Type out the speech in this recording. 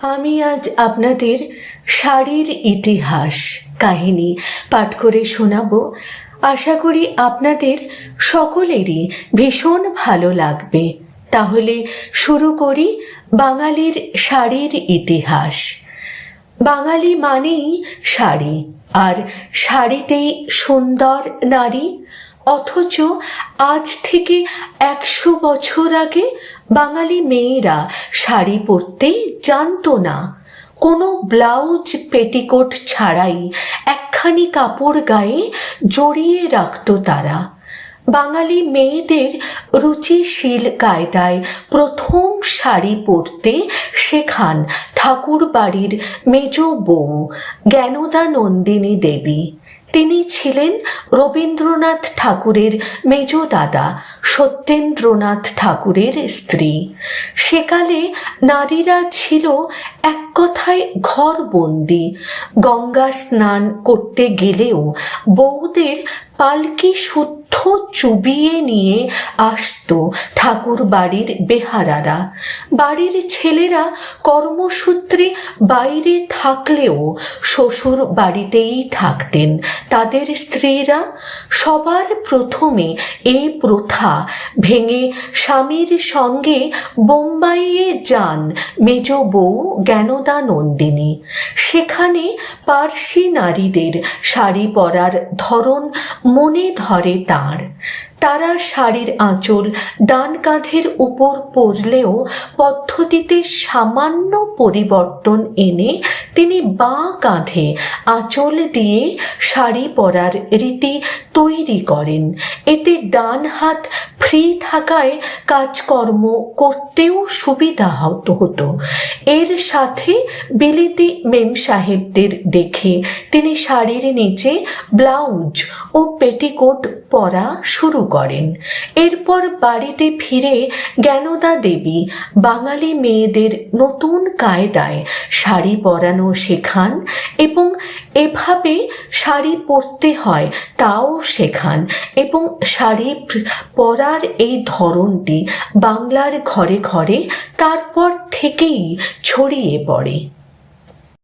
আমি আজ আপনাদের শাড়ির ইতিহাস কাহিনী পাঠ করে শোনাবো। আশা করি আপনাদের সকলেরই ভীষণ ভালো লাগবে। তাহলে শুরু করি বাঙালির শাড়ির ইতিহাস। বাঙালি মানেই শাড়ি, আর শাড়িতেই সুন্দর নারী। অথচ আজ থেকে 100 বছর আগে বাঙালি মেয়েরা শাড়ি পরতেই জানতো না। কোনো ব্লাউজ পেটিকোট ছাড়াই একখানি কাপড় গায়ে জড়িয়ে রাখত তারা। বাঙালি মেয়েদের রুচিশীল কায়দায় প্রথম শাড়ি পরতে শেখান ঠাকুর বাড়ির মেজ বউ জ্ঞানদা নন্দিনী দেবী। তিনি ছিলেন রবীন্দ্রনাথ ঠাকুরের মেজ দাদা সত্যেন্দ্রনাথ ঠাকুরের স্ত্রী। সেকালে নারীরা ছিল এক কথায় ঘরবন্দি। গঙ্গা স্নান করতে গেলেও বউদের পালকি শুদ্ধ চুবিয়ে নিয়ে আসতো ঠাকুর বাড়ির বেহারারা। বাড়ির ছেলেরা কর্মসূত্রে বাইরে থাকলেও শ্বশুর বাড়িতেই থাকতেন তাদের স্ত্রীরা। সবার প্রথমে এই প্রথা ভেঙে স্বামীর সঙ্গে বোম্বাইয়ে যান মেজ বউ জ্ঞানদা নন্দিনী। সেখানে পার্সি নারীদের শাড়ি পরার ধরন মনে ধরে তাঁর। তারা শাড়ির আঁচল ডান কাঁধের উপর পরলেও পদ্ধতিতে সামান্য পরিবর্তন এনে তিনি বাঁ কাঁধে আঁচল দিয়ে শাড়ি পরার রীতি তৈরি করেন। এতে ডান হাত ফ্রি থাকায় কাজকর্ম করতেও সুবিধা হতো। এর সাথে বিলিতি মেম সাহেবদের দেখে তিনি শাড়ির নিচে ব্লাউজ ও পেটিকোট পরা শুরু করেন। এরপর বাড়িতে ফিরে জ্ঞানদা দেবী বাঙালি মেয়েদের নতুন কায়দায় শাড়ি পরানো শেখান এবং এভাবে শাড়ি পরতে হয় তাও শেখান, এবং শাড়ি পরার এই ধরনটি বাংলার ঘরে ঘরে তারপর থেকেই ছড়িয়ে পড়ে।